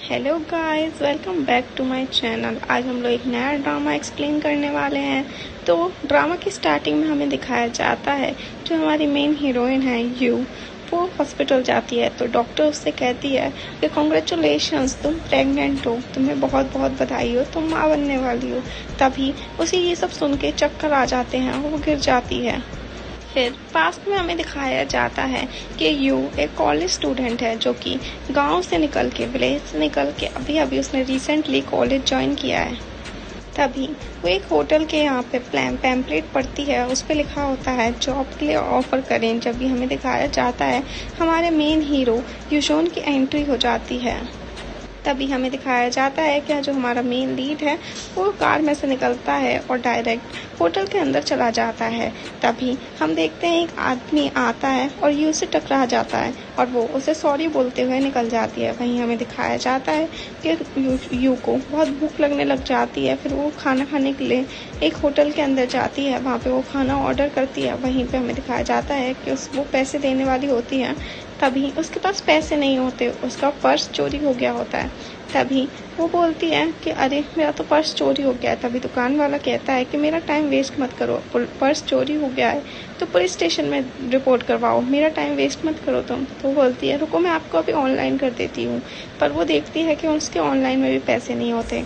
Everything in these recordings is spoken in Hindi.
Hello guys, welcome back to my channel. आज हम लोग एक नया ड्रामा एक्सप्लेन करने वाले हैं। तो ड्रामा की स्टार्टिंग में हमें दिखाया जाता है जो हमारी मेन हीरोइन है यू, वो हॉस्पिटल जाती है। तो डॉक्टर उससे कहती है कि कॉन्ग्रेचुलेशंस, तुम प्रेग्नेंट हो, तुम्हें बहुत बहुत बधाई हो, तुम माँ बनने वाली हो। तभी उसे ये सब सुन के चक्कर आ जाते हैं और वो गिर जाती है। फिर पास्ट में हमें दिखाया जाता है कि यू एक कॉलेज स्टूडेंट है जो कि गांव से निकल के, विलेज से निकल के अभी अभी उसने रिसेंटली कॉलेज ज्वाइन किया है। तभी वो एक होटल के यहाँ पे पैम्पलेट पढ़ती है, उस पर लिखा होता है जॉब के लिए ऑफर करें। जब भी हमें दिखाया जाता है हमारे मेन हीरो यूजोन की एंट्री हो जाती है। तभी हमें दिखाया जाता है कि जो हमारा मेन लीड है वो कार में से निकलता है और डायरेक्ट होटल के अंदर चला जाता है। तभी हम देखते हैं एक आदमी आता है और यू से टकरा जाता है और वो उसे सॉरी बोलते हुए निकल जाती है। वहीं हमें दिखाया जाता है कि यू को बहुत भूख लगने लग जाती है। फिर वो खाना खाने के लिए एक होटल के अंदर जाती है, वहाँ पे वो खाना ऑर्डर करती है। वहीं पे हमें दिखाया जाता है कि वो पैसे देने वाली होती है। तभी उसके पास पैसे नहीं होते, उसका पर्स चोरी हो गया होता है। तभी वो बोलती है कि अरे मेरा तो पर्स चोरी हो गया है। तभी दुकान वाला कहता है कि मेरा टाइम वेस्ट मत करो, पर्स चोरी हो गया है तो पुलिस स्टेशन में रिपोर्ट करवाओ, मेरा टाइम वेस्ट मत करो तुम। तो बोलती है रुको मैं आपको अभी ऑनलाइन कर देती हूँ। पर वो देखती है कि उसके ऑनलाइन में भी पैसे नहीं होते।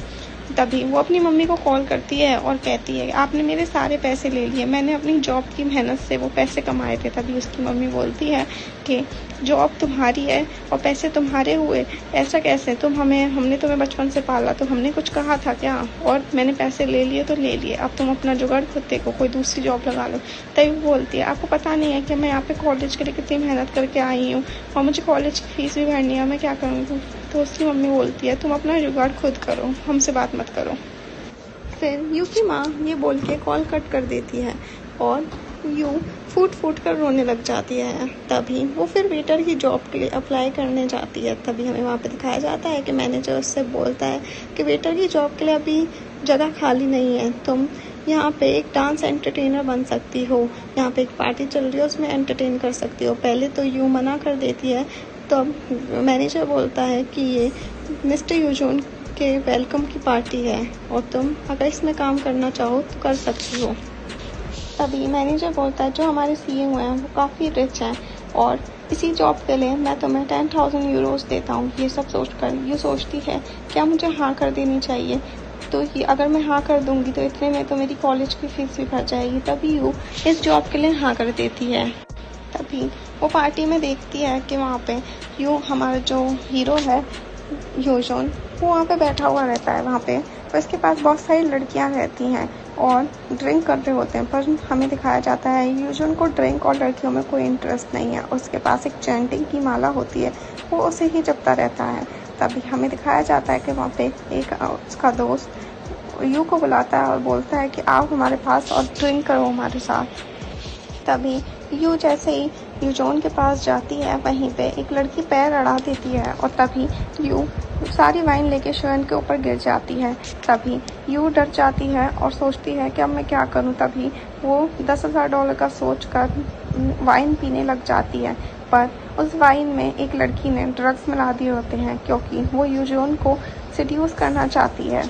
तभी वो अपनी मम्मी को कॉल करती है और कहती है आपने मेरे सारे पैसे ले लिए, मैंने अपनी जॉब की मेहनत से वो पैसे कमाए थे। तभी उसकी मम्मी बोलती है कि जॉब तुम्हारी है और पैसे तुम्हारे हुए, ऐसा कैसे? हमने तुम्हें बचपन से पाला, तो हमने कुछ कहा था क्या? और मैंने पैसे ले लिए तो ले लिए, अब तुम अपना जुगाड़ खुद देखो, कोई दूसरी जॉब लगा लो। तभी वो बोलती है आपको पता नहीं है कि मैं यहाँ पे कॉलेज के लिए कितनी मेहनत करके आई हूँ और मुझे कॉलेज की फीस भी भरनी है, मैं क्या करूँगी? तो उसकी मम्मी बोलती है तुम अपना जुगाड़ खुद करो, हमसे बात मत करो। फिर यू की माँ ये बोल के कॉल कट कर देती है और यू फूट कर रोने लग जाती है। तभी वो फिर वेटर की जॉब के लिए अप्लाई करने जाती है। तभी हमें वहाँ पे दिखाया जाता है कि मैनेजर उससे बोलता है कि वेटर की जॉब के लिए अभी जगह खाली नहीं है, तुम यहाँ पे एक डांस एंटरटेनर बन सकती हो, यहाँ पे एक पार्टी चल रही है उसमें एंटरटेन कर सकती हो। पहले तो यू मना कर देती है, तो मैनेजर बोलता है कि ये मिस्टर यूजोन के वेलकम की पार्टी है और तुम अगर इसमें काम करना चाहो तो कर सकती हो। तभी मैनेजर बोलता है जो हमारे सीईओ हैं वो काफ़ी रिच हैं और इसी जॉब के लिए मैं तुम्हें 10,000 यूरोज देता हूँ। ये सब सोचकर ये सोचती है क्या मुझे हाँ कर देनी चाहिए, तो ये अगर मैं हाँ कर दूंगी तो इतने में तो मेरी कॉलेज की फीस भी भर जाएगी। तभी यू इस जॉब के लिए हाँ कर देती है। तभी वो पार्टी में देखती है कि वहाँ पे यू, हमारा जो हीरो है यूजोन, वो वहाँ पे बैठा हुआ रहता है। वहाँ पे तो इसके पास बहुत सारी लड़कियाँ रहती हैं और ड्रिंक कर रहे होते हैं। पर हमें दिखाया जाता है यूजोन को ड्रिंक और लड़कियों में कोई इंटरेस्ट नहीं है। उसके पास एक चैंटिंग की माला होती है, वो उसे ही जपता रहता है। तभी हमें दिखाया जाता है कि वहाँ पे एक उसका दोस्त यू को बुलाता है और बोलता है कि आओ हमारे पास और ड्रिंक करो हमारे साथ। तभी यू जैसे ही यूजोन के पास जाती है वहीं पे एक लड़की पैर अड़ा देती है और तभी यू सारी वाइन लेके शयन के ऊपर गिर जाती है। तभी यू डर जाती है और सोचती है कि अब मैं क्या करूं। तभी वो $10,000 का सोचकर वाइन पीने लग जाती है। पर उस वाइन में एक लड़की ने ड्रग्स मिला दिए होते हैं क्योंकि वो यूजोन को सेड्यूस करना चाहती है।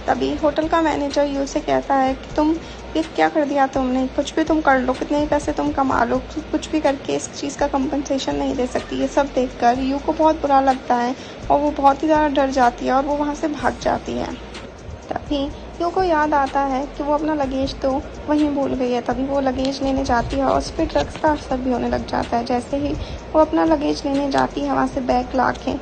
तभी होटल का मैनेजर यू से कहता है कि तुम ये क्या कर दिया तुमने, कुछ भी तुम कर लो, कितने पैसे तुम कमा लो, कुछ भी करके इस चीज़ का कंपनसेशन नहीं दे सकती। ये सब देखकर यू को बहुत बुरा लगता है और वो बहुत ही ज़्यादा डर जाती है और वो वहाँ से भाग जाती है। तभी यू को याद आता है कि वो अपना लगेज तो वहीं भूल गई है। तभी वो लगेज लेने जाती है और उस पर ड्रग्स का असर भी होने लग जाता है। जैसे ही वो अपना लगेज लेने जाती है वहाँ से बैग ला के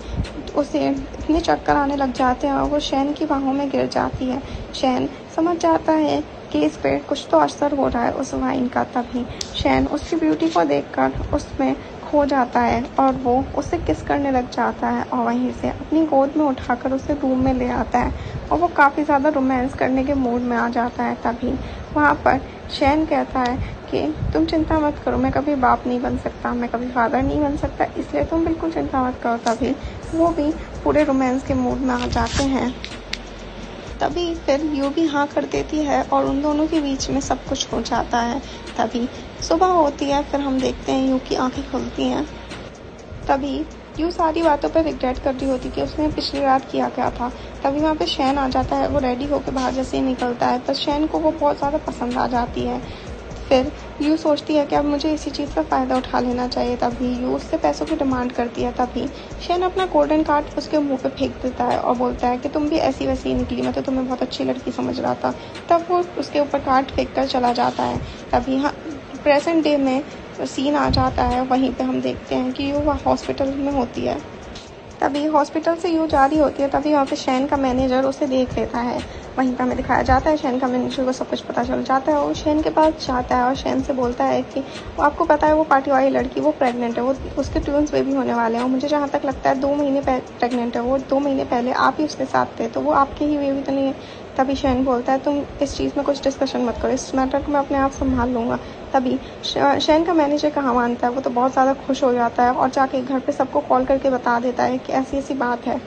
उसे इतने चक्कर आने लग जाते हैं और वो शैन की बाहों में गिर जाती है। शैन समझ जाता है कि इस पे कुछ तो असर हो रहा है उस वाइन का। तभी शैन उसकी ब्यूटी को देखकर उसमें खो जाता है और वो उससे किस करने लग जाता है और वहीं से अपनी गोद में उठाकर उसे रूम में ले आता है और वो काफ़ी ज़्यादा रोमांस करने के मूड में आ जाता है। तभी वहाँ पर शैन कहता है कि तुम चिंता मत करो, मैं कभी बाप नहीं बन सकता, मैं कभी फादर नहीं बन सकता, इसलिए तुम बिल्कुल चिंता मत करो। तभी वो भी पूरे रोमांस के मूड में आ जाते हैं। तभी फिर यू भी हाँ कर देती है और उन दोनों के बीच में सब कुछ हो जाता है। तभी सुबह होती है, फिर हम देखते हैं यू की आंखें खुलती हैं। तभी यू सारी बातों पर रिग्रेट कर रही होती कि उसने पिछली रात किया क्या था। तभी वहाँ पे शैन आ जाता है। वो रेडी होकर बाहर जैसे ही निकलता है, पर शैन को वो बहुत ज़्यादा पसंद आ जाती है। फिर यू सोचती है कि अब मुझे इसी चीज़ का फ़ायदा उठा लेना चाहिए। तभी यू उससे पैसों की डिमांड करती है। तभी शैन अपना गोल्डन कार्ड उसके मुंह पे फेंक देता है और बोलता है कि तुम भी ऐसी वैसी ही निकली, मैं तो तुम्हें बहुत अच्छी लड़की समझ रहा था। तब वो उसके ऊपर कार्ड फेंक कर चला जाता है। तभी हाँ, प्रेजेंट डे में सीन आ जाता है। वहीं पे हम देखते हैं कि यू हॉस्पिटल में होती है। तभी हॉस्पिटल से यू जा रही होती है। तभी वहाँ पे शैन का मैनेजर उसे देख लेता है। वहीं पर हमें दिखाया जाता है शैन का मैनेजर को सब कुछ पता चल जाता है। वो शैन के पास जाता है और शैन से बोलता है कि आपको पता है वो पार्टी वाली लड़की वो प्रेग्नेंट है, वो उसके ट्विंस बेबी होने वाले हैं। और मुझे जहाँ तक लगता है 2 महीने प्रेग्नेंट है वो। 2 महीने पहले आप ही उसके साथ थे, तो वो आपके ही बेबी तो नहीं है। तभी शैन बोलता है तुम इस चीज़ में कुछ डिस्कशन मत करो, इस मैटर को मैं अपने आप संभाल लूँगा। तभी शैन का मैनेजर कहाँ मानता है, वो तो बहुत ज़्यादा खुश हो जाता है और जाके घर पे सबको कॉल करके बता देता है कि ऐसी ऐसी बात है।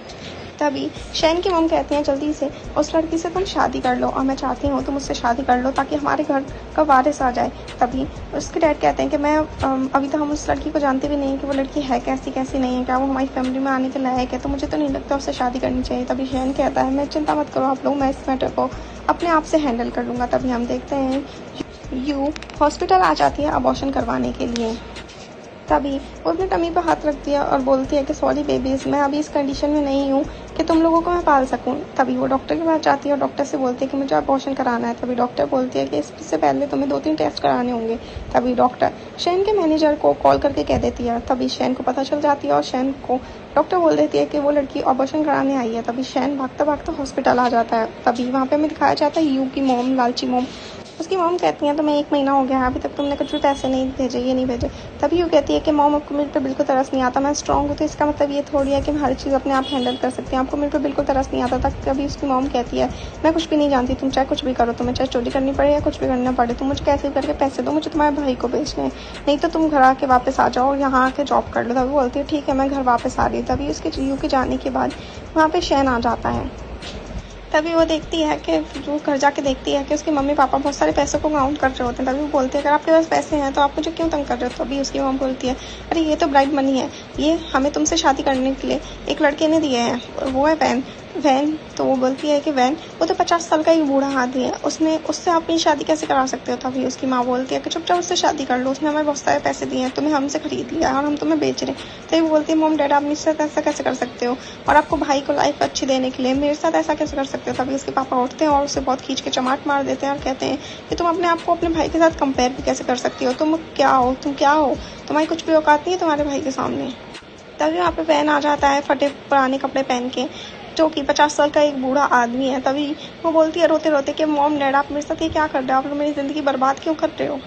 तभी शैन की मम कहती हैं जल्दी से उस लड़की से तुम शादी कर लो, और मैं चाहती हूँ तुम उससे शादी कर लो ताकि हमारे घर का वारिस आ जाए। तभी उसके डैड कहते हैं कि मैं अभी तो हम उस लड़की को जानते भी नहीं कि वो लड़की है कैसी कैसी नहीं है, क्या वो हमारी फैमिली में आने के लायक है, तो मुझे तो नहीं लगता उससे शादी करनी चाहिए। तभी शैन कहता है मैं चिंता मत करो आप लोग, मैं इस मैटर को अपने आप से हैंडल कर लूँगा। तभी हम देखते हैं यू हॉस्पिटल आ जाती है अबॉर्शन करवाने के लिए। तभी वो अपने टमी पर हाथ रख दिया और बोलती है कि सॉरी बेबीज़, मैं अभी इस कंडीशन में नहीं हूँ कि तुम लोगों को मैं पाल सकूँ। तभी वो डॉक्टर के पास जाती है और डॉक्टर से बोलती है कि मुझे अबॉर्शन कराना है। तभी डॉक्टर बोलती है कि इससे पहले तुम्हें 2-3 टेस्ट कराने होंगे। तभी डॉक्टर शैन के मैनेजर को कॉल करके कह देती है। तभी शैन को पता चल जाती है और शैन को डॉक्टर बोल देती है कि वो लड़की अबॉर्शन कराने आई है। तभी शैन भागता भागता हॉस्पिटल आ जाता है। तभी वहाँ पे हमें दिखाया जाता है यू की मॉम, लालची मॉम। उसकी मॉम कहती हैं तुम्हें 1 महीना हो गया है, अभी तक तुमने कुछ भी पैसे नहीं भेजे, ये नहीं भेजे। तभी वो कहती है कि मॉम आपको मेरे पे बिल्कुल तरस नहीं आता, मैं स्ट्रॉन्ग हूँ, तो इसका मतलब ये थोड़ी है कि मैं हर चीज़ अपने आप हैंडल कर सकती हूँ, आपको मेरे पे बिल्कुल तरस नहीं आता। तक तभी उसकी मॉम कहती है मैं कुछ भी नहीं जानती, तुम चाहे कुछ भी करो, तुम्हें चाहे चोरी करनी पड़े या कुछ भी करना पड़े, तुम मुझे कैसे करके पैसे दो, मुझे तुम्हारे भाई को बेचने हैं, नहीं तो तुम घर आके वापस आ जाओ और यहाँ आके जॉब कर लो। तभी बोलती है ठीक है मैं घर वापस आ रही हूँ। तभी उसके यू के जाने के बाद वहाँ पे शैन आ जाता है। तभी वो देखती है कि वो घर जाके देखती है कि उसके मम्मी पापा बहुत सारे पैसों को काउंट कर रहे होते हैं। तभी वो बोलती है अगर आपके पास पैसे हैं तो आप मुझे क्यों तंग कर रहे हो। तो अभी उसकी मम बोलती है अरे ये तो ब्राइड मनी है, ये हमें तुमसे शादी करने के लिए एक लड़के ने दिए हैं, वो है वैन। तो वो बोलती है कि वैन वो तो 50 साल का एक बूढ़ा आदमी है, उससे आप अपनी शादी कैसे करा सकते हो। तभी उसकी माँ बोलती है कि चुपचाप उससे शादी कर लो, उसने हमें बहुत सारे पैसे दिए हैं, तुम्हें हमसे खरीद लिया और हम तुम्हें बेच रहे हैं। तभी वो बोलती है मॉम डैड आप मेरे साथ ऐसा कैसे कर सकते हो, और आपको भाई को लाइफ अच्छी देने के लिए मेरे साथ ऐसा कैसे कर सकते हो। तभी उसके पापा उठते हैं और उसे बहुत खींच के चमाट मार देते हैं और कहते हैं कि तुम अपने आप को अपने भाई के साथ कंपेयर भी कैसे कर सकती हो, तुम क्या हो, तुम्हारी कुछ भी औकात नहीं है तुम्हारे भाई के सामने। तभी वहाँ पे वैन आ जाता है फटे पुराने कपड़े पहन के, जो कि 50 साल का एक बूढ़ा आदमी है। तभी वो बोलती है रोते रोते कि मॉम डैड आप मेरे साथ ये क्या कर रहे हो, आप लोग मेरी ज़िंदगी बर्बाद क्यों कर रहे हो।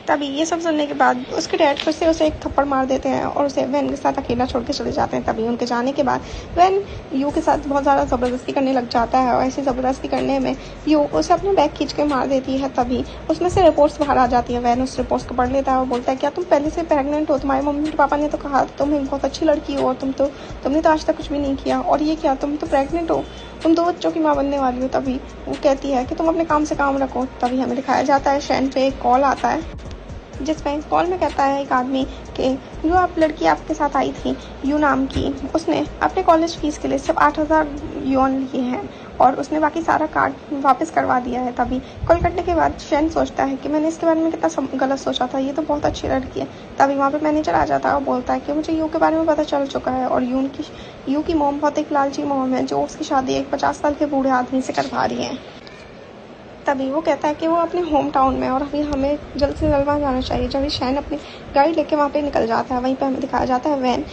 तभी ये सब सुनने के बाद उसके डैड फिर से उसे एक थप्पड़ मार देते हैं और उसे वैन के साथ अकेला छोड़ के चले जाते हैं। तभी उनके जाने के बाद वैन यू के साथ बहुत ज़्यादा ज़बरदस्ती करने लग जाता है और ऐसी ज़बरदस्ती करने में यू उसे अपने बैग खींच के मार देती है। तभी उसमें से रिपोर्ट्स बाहर आ जाती है। वैन उस रिपोर्ट्स को पढ़ लेता है और बोलता है क्या तुम पहले से प्रेग्नेंट हो, तुम्हारे मम्मी पापा ने तो कहा तुम एक बहुत अच्छी लड़की हो और तुमने तो आज तक कुछ भी नहीं किया, और ये क्या तुम तो प्रेग्नेंट हो, तुम 2 बच्चों की माँ बनने वाली हो। तभी वो कहती है कि तुम अपने काम से काम रखो। तभी हमें दिखाया जाता है शैन पे एक कॉल आता है, जिसमें कॉल में कहता है एक आदमी कि जो आप लड़की आपके साथ आई थी यू नाम की, उसने अपने कॉलेज फीस के लिए सिर्फ 8,000 युआन लिए हैं और उसने बाकी सारा कार्ड वापस करवा दिया है। तभी कॉल करने के बाद शैन सोचता है कि मैंने इसके बारे में कितना गलत सोचा था, ये तो बहुत अच्छी लड़की है। तभी वहाँ पे मैनेजर आ जाता है और बोलता है कि मुझे यू के बारे में पता चल चुका है और यू की मॉम बहुत एक लालची मॉम है जो उसकी शादी एक 50 साल के बूढ़े आदमी से करवा रही है। तभी वो कहता है कि वो अपने होम टाउन में और अभी हमें जल्द से जल्द वहाँ जाना चाहिए। जब शैन अपनी गाड़ी लेके वहाँ पे निकल जाता है, वहीं पे हमें दिखाया जाता है वैन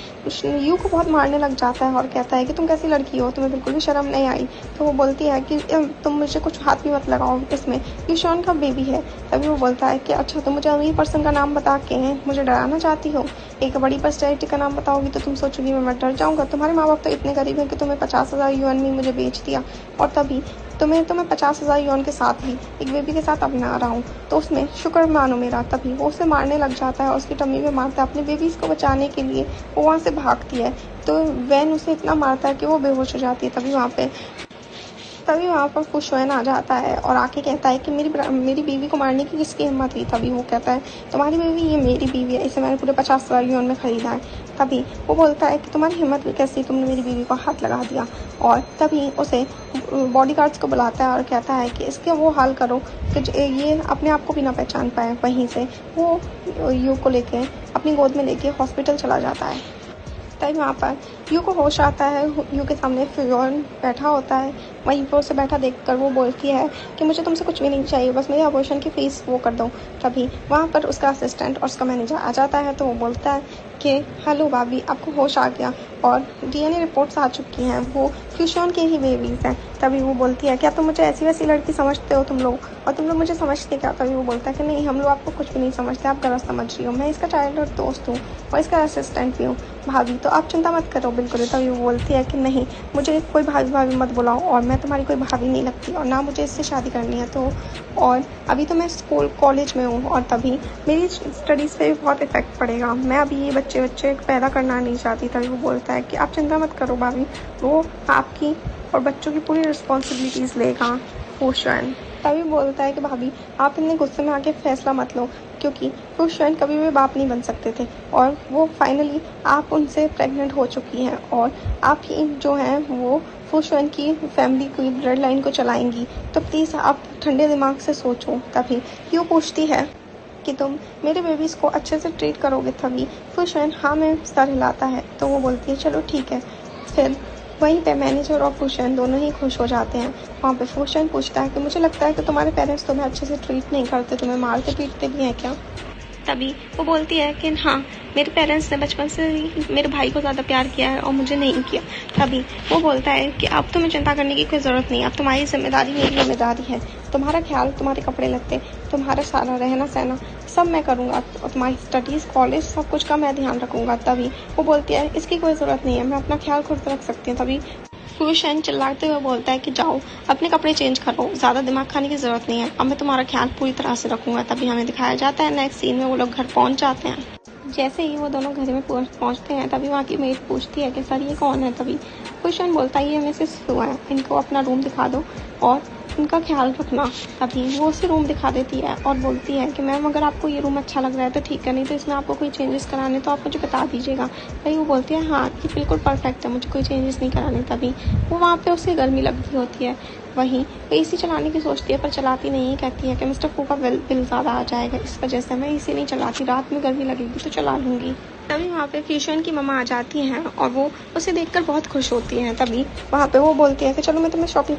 यू को बहुत मारने लग जाता है और कहता है कि तुम कैसी लड़की हो, तुम्हें बिल्कुल भी शर्म नहीं आई। तो वो बोलती है कि तुम मुझे कुछ हाथ भी मत लगाओ, इसमें ये शॉन का बेबी है। तभी वो बोलता है कि अच्छा तुम मुझे अमीर पर्सन का नाम बता के मुझे डराना चाहती हो, एक बड़ी पर्सनैलिटी का नाम बताओगी तो तुम सोचोगी मैं डर जाऊँगा। तुम्हारे माँ बाप तो इतने गरीब हैं कि तुम्हें 50,000 युआन में मुझे बेच दिया, और तभी तो मैं 50,000 युआन के साथ ही एक बेबी के साथ अभी ना रहा हूँ, तो उसमें शुक्र मानो मेरा। तभी वो उसे मारने लग जाता है और उसकी टम्मी में मारता है। अपने बेबीज़ को बचाने के लिए वो वहाँ से भागती है, तो वैन उसे इतना मारता है कि वो बेहोश हो जाती है। तभी वहाँ पर खुशवैन आ जाता है और आके कहता है कि मेरी बीवी को मारने की किसकी हिम्मत हुई। तभी वो कहता है तुम्हारी बीवी, ये मेरी बीवी है, इसे मैंने पूरे 50,000 युआन में ख़रीदा है। तभी वो बोलता है कि तुम्हारी हिम्मत भी कैसी, तुमने मेरी बीवी को हाथ लगा दिया। और तभी उसे बॉडीगार्ड्स को बुलाता है और कहता है कि इसके वो हाल करो कि ये अपने आप को भी ना पहचान पाए। वहीं से वो यू को लेके अपनी गोद में लेके हॉस्पिटल चला जाता है। तभी वहाँ पर यू को होश आता है। यू के सामने फियोन बैठा होता है। वहीं पर उसे बैठा देखकर वो बोलती है कि मुझे तुमसे कुछ भी नहीं चाहिए, बस मेरे अबॉर्शन की फीस वो कर दो। तभी वहाँ पर उसका असिस्टेंट और उसका मैनेजर आ जाता है। तो वो बोलता है कि हेलो भाभी, आपको होश आ गया और डीएनए रिपोर्ट्स आ चुकी हैं, वो फ्यूशन के ही बेबीज़ हैं। तभी वो बोलती है क्या तुम मुझे ऐसी वैसी लड़की समझते हो तुम लोग, और तुम लोग मुझे समझते क्या। तभी वो बोलता है कि नहीं, हम लोग आपको कुछ भी नहीं समझते, आप गलत समझ रही हो, मैं इसका चाइल्डहुड दोस्त हूँ और इसका असिस्टेंट भी हूँ भाभी, तो आप चिंता मत करो बिल्कुल। तभी वो बोलती है कि नहीं, मुझे कोई भाभी भाभी मत बुलाओ और मैं तुम्हारी कोई भाभी नहीं लगती और ना मुझे इससे शादी करनी है। तो और अभी तो मैं स्कूल कॉलेज में हूँ और तभी मेरी स्टडीज़ पे भी बहुत इफेक्ट पड़ेगा, मैं अभी ये बच्चे पैदा करना नहीं चाहती। तभी वो बोलता है कि आप चिंता मत करो भाभी, वो आपकी और बच्चों की पूरी रिस्पॉन्सिबिलिटीज़ लेगा फूशन। तभी बोलता है कि भाभी आप इतने गुस्से में आके फैसला मत लो, क्योंकि फूशन कभी भी बाप नहीं बन सकते थे और वो फाइनली आप उनसे प्रेग्नेंट हो चुकी हैं और आप ही जो हैं वो फूशन की फैमिली की ब्लड लाइन को चलाएंगी। तो प्लीज़ आप ठंडे दिमाग से सोचो। तभी यू पूछती है कि तुम मेरे बेबीज़ को अच्छे से ट्रीट करोगे। तभी फूशन हाँ में सर हिलाता है। तो वो बोलती है चलो ठीक है। फिर वहीं पे मैनेजर और फूशन दोनों ही खुश हो जाते हैं। वहाँ पे फूशन पूछता है कि मुझे लगता है कि तुम्हारे पेरेंट्स तुम्हें अच्छे से ट्रीट नहीं करते, तुम्हें मारते पीटते भी हैं क्या। तभी वो बोलती है कि हाँ, मेरे पेरेंट्स ने बचपन से ही मेरे भाई को ज़्यादा प्यार किया है और मुझे नहीं किया। तभी वो बोलता है कि अब तुम्हें चिंता करने की कोई ज़रूरत नहीं, अब तुम्हारी जिम्मेदारी मेरी जिम्मेदारी है, तुम्हारा ख्याल, तुम्हारे कपड़े लत्ते, तुम्हारा सारा रहना सहना सब मैं करूँगा और तुम्हारी स्टडीज़ कॉलेज सब कुछ का मैं ध्यान रखूँगा। तभी वो बोलती है इसकी कोई ज़रूरत नहीं है, मैं अपना ख्याल खुद रख सकती हूँ। तभी फूशन चिल्लाते हुए बोलता है कि जाओ अपने कपड़े चेंज करो, ज़्यादा दिमाग खाने की ज़रूरत नहीं है, अब मैं तुम्हारा ख्याल पूरी तरह से रखूँगा। तभी हमें दिखाया जाता है नेक्स्ट सीन में वो लोग घर पहुँच जाते हैं। जैसे ही वो दोनों घर में पहुँचते हैं तभी वहाँ की मेड पूछती है कि सर ये कौन है। तभी फूशन बोलता है ये मिसेस सू है, इनको अपना रूम दिखा दो और इनका ख्याल रखना। तभी वो उसे रूम दिखा देती है और बोलती है कि मैम अगर आपको ये रूम अच्छा लग रहा है तो ठीक है, नहीं तो इसमें आपको कोई चेंजेस कराने तो आप मुझे बता दीजिएगा। तभी वो बोलती है हाँ ये बिल्कुल परफेक्ट है, मुझे कोई चेंजेस नहीं कराने। तभी वो वहाँ पे उसे गर्मी लग रही होती है, वहीं वो एसी चलाने की सोचती है पर चलाती नहीं है। कहती है कि मिस्टर फू का बिल ज़्यादा आ जाएगा, इस वजह से मैं एसी नहीं चलाती, रात में गर्मी लगेगी तो चला लूँगी। तभी वहाँ पे फ्यूशन की मम्मा आ जाती हैं और वो उसे देखकर बहुत खुश होती हैं। तभी वहाँ पे वो बोलती है कि चलो मैं तुम्हें शॉपिंग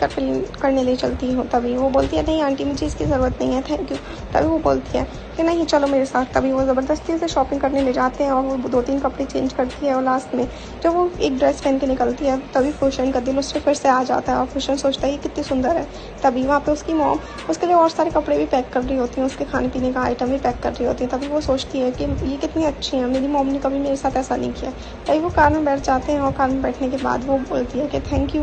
करने ले चलती हूँ। तभी वो बोलती है नहीं आंटी मुझे इसकी ज़रूरत नहीं है, थैंक यू। तभी वो बोलती है कि नहीं चलो मेरे साथ। तभी वो ज़बरदस्ती से शॉपिंग करने ले जाते हैं और वो 2-3 कपड़े चेंज करती है और लास्ट में जब वो एक ड्रेस पहन के निकलती है तभी फ्यूशन का दिल उससे फिर से आ जाता है और फ्यूशन सोचता है ये कितनी सुंदर है। तभी वहाँ पे उसकी मॉम उसके लिए और सारे कपड़े भी पैक कर रही होती हैं, उसके खाने पीने का आइटम भी पैक कर रही होती है। तभी वो सोचती है कि ये कितनी अच्छी है, मेरी मॉम ने कभी मेरे साथ ऐसा नहीं किया। तभी वो कार में बैठ जाते हैं और कार में बैठने के बाद वो बोलती है कि थैंक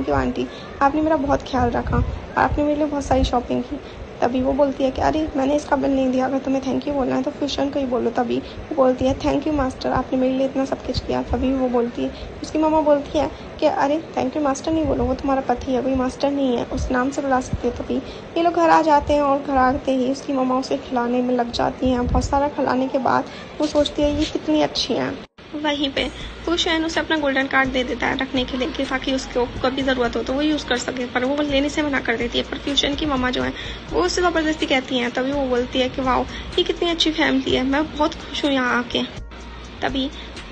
यू आंटी, आपने मेरा बहुत ख्याल रखा और आपने मेरे लिए बहुत सारी शॉपिंग की। तभी वो बोलती है कि अरे मैंने इसका बिल नहीं दिया, अगर तुम्हें थैंक यू बोलना है तो फ्यूशन को ही बोलो। तभी वो बोलती है थैंक यू मास्टर, आपने मेरे लिए इतना सब कुछ किया। तभी वो बोलती है, उसकी मम्मा बोलती है कि अरे थैंक यू मास्टर नहीं बोलो, वो तुम्हारा पति है, कोई मास्टर नहीं है, उस नाम से बुला सकते हो। तभी ये लोग घर आ जाते हैं और घर आते ही उसकी मम्मा उसे खिलाने में लग जाती हैं। बहुत सारा खिलाने के बाद वो सोचती है ये कितनी अच्छी हैं। वहीं पे फूशन उसे अपना गोल्डन कार्ड दे देता है रखने के लिए कि ताकि उसको कभी ज़रूरत हो तो वो यूज़ कर सके, पर वो लेने से मना कर देती है। पर फ्यूशन की मम्मा जो है वो उससे ज़बरदस्ती कहती हैं। तभी वो बोलती है कि वाओ ये कितनी अच्छी फैमिली है, मैं बहुत खुश हूँ यहाँ आके। तभी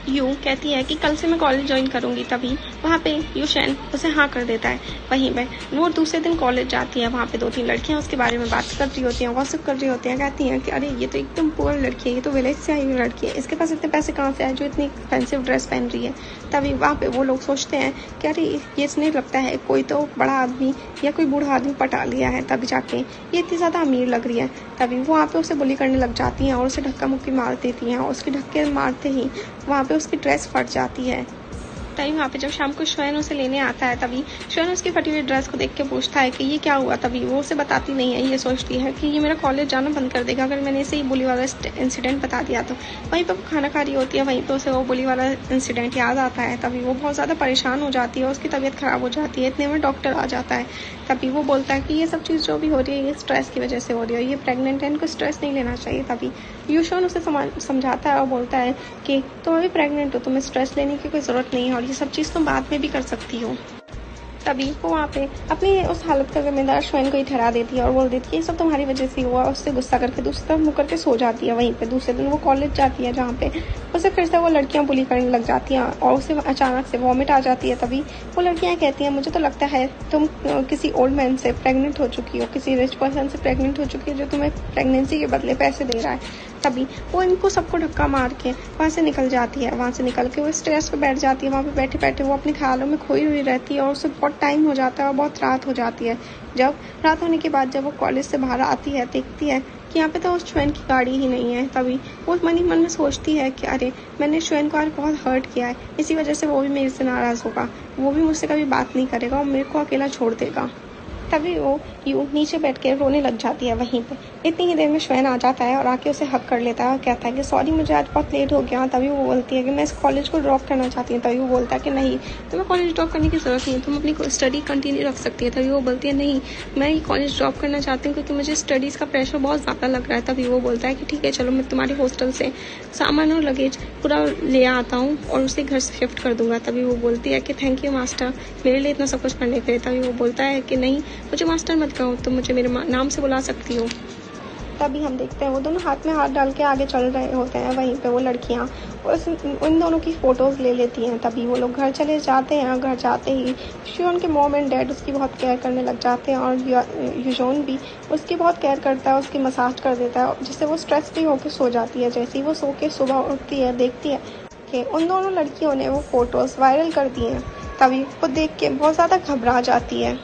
यू कहती है कि कल से मैं कॉलेज ज्वाइन करूँगी। तभी वहाँ पे यूशन उसे हाँ कर देता है। वहीं पे वो दूसरे दिन कॉलेज जाती है, वहाँ पे 2-3 लड़कियाँ उसके बारे में बात कर रही होती हैं, गॉसिप कर रही होती हैं। कहती हैं कि अरे ये तो एकदम पुअर लड़की है, ये तो विलेज से आई हुई लड़की है, इसके पास इतने पैसे कहाँ से आए जो इतनी एक्सपेंसिव ड्रेस पहन रही है। तभी वहाँ पे वो लोग सोचते हैं कि अरे ये इसने लगता है कोई तो बड़ा आदमी या कोई बूढ़ा आदमी पटा लिया है, तभी जाके ये इतनी ज़्यादा अमीर लग रही है। तभी वो वहाँ पे उसे बुली करने लग जाती हैं और उसे धक्का मुक्की मार देती हैं और उसके धक्के मारते ही वहाँ पे उसकी ड्रेस फट जाती है। तभी वहाँ पे जब शाम को श्वेन उसे लेने आता है तभी श्वेन उसकी फटी हुई ड्रेस को देख के पूछता है कि ये क्या हुआ। तभी वो उसे बताती नहीं है, ये सोचती है कि ये मेरा कॉलेज जाना बंद कर देगा अगर मैंने इसे ही बुली वाला इंसिडेंट बता दिया तो। वहीं पर वो खाना खा रही होती है, वहीं पर उसे वो बुली वाला इंसिडेंट याद आता है। तभी वो बहुत ज़्यादा परेशान हो जाती है, उसकी तबीयत ख़राब हो जाती है। इतने में डॉक्टर आ जाता है। तभी वो बोलता है कि ये सब चीज़ जो भी हो रही है ये स्ट्रेस की वजह से हो रही है, ये प्रेग्नेंट है, इनको स्ट्रेस नहीं लेना चाहिए। तभी यूशोन उसे समझाता है और बोलता है कि तुम अभी प्रेग्नेंट हो, तुम्हें स्ट्रेस लेने की कोई ज़रूरत नहीं है और ये सब चीज़ तुम बाद में भी कर सकती हो। तभी वो वहाँ पे अपनी उस हालत का जिम्मेदार श्वेन को ही ठहरा देती है और बोल देती है ये सब तुम्हारी वजह से हुआ। उससे गुस्सा करके दूसरी तरफ मुँह करके सो जाती है। वहीं पे दूसरे दिन वो कॉलेज जाती है जहाँ पे उसे फिर से वो लड़कियाँ बुली करने लग जाती हैं और उसे अचानक से वॉमिट आ जाती है। तभी वो लड़कियाँ कहती हैं मुझे तो लगता है तुम किसी ओल्ड मैन से प्रेग्नेंट हो चुकी हो, किसी रिच पर्सन से प्रेग्नेंट हो चुकी हो जो तुम्हें प्रेगनेंसी के बदले पैसे दे रहा है। तभी वो इनको सबको धक्का मार के वहाँ से निकल जाती है। वहाँ से निकल के वो स्टेयर्स पे बैठ जाती है। वहाँ पे बैठे बैठे वो अपने ख्यालों में खोई हुई रहती है और उसे बहुत टाइम हो जाता है और बहुत रात हो जाती है। जब रात होने के बाद जब वो कॉलेज से बाहर आती है देखती है कि यहाँ पे तो उस श्वेन की गाड़ी ही नहीं है। तभी वो मन ही मन में सोचती है कि अरे मैंने श्वेन को आज बहुत हर्ट किया है, इसी वजह से वो भी मेरे से नाराज़ होगा, वो भी मुझसे कभी बात नहीं करेगा और मेरे को अकेला छोड़ देगा। तभी वो यूं नीचे बैठ के रोने लग जाती है। वहीं पे इतनी ही देर में श्वेन आ जाता है और आके उसे हक कर लेता है और कहता है कि सॉरी मुझे आज बहुत लेट हो गया। तभी वो बोलती है कि मैं इस कॉलेज को ड्रॉप करना चाहती हूँ। तभी वो बोलता है कि नहीं, तुम्हें कॉलेज ड्रॉप करने की ज़रूरत नहीं है, तुम अपनी स्टडी कंटिन्यू रख सकती है। तभी वो बोलती है नहीं, मैं ये कॉलेज ड्रॉप करना चाहती हूँ क्योंकि मुझे स्टडीज़ का प्रेशर बहुत ज़्यादा लग रहा है। तभी वो बोलता है कि ठीक है चलो, मैं तुम्हारे हॉस्टल से सामान और लगेज पूरा ले आता हूँ और उसे घर से शिफ्ट कर दूंगा। तभी वो बोलती है कि थैंक यू मास्टर, मेरे लिए इतना सब कुछ करने के लिए। तभी वो बोलता है कि नहीं, मुझे मास्टर मत कहो, तुम मुझे मेरे नाम से बुला सकती हो। तभी हम देखते हैं वो दोनों हाथ में हाथ डाल के आगे चल रहे होते हैं। वहीं पे वो लड़कियां उन दोनों की फ़ोटोज़ ले लेती हैं। तभी वो लोग घर चले जाते हैं। घर जाते ही श्योन के मॉम एंड डैड उसकी बहुत केयर करने लग जाते हैं और यूजोन भी उसकी बहुत केयर करता है, उसकी मसाज कर देता है जिससे वो स्ट्रेस फ्री होकर सो जाती है। जैसे ही वो सो के सुबह उठती है देखती है कि उन दोनों लड़कियों ने वो फ़ोटोज़ वायरल कर दी हैं। तभी वो देख के बहुत ज़्यादा घबरा जाती है।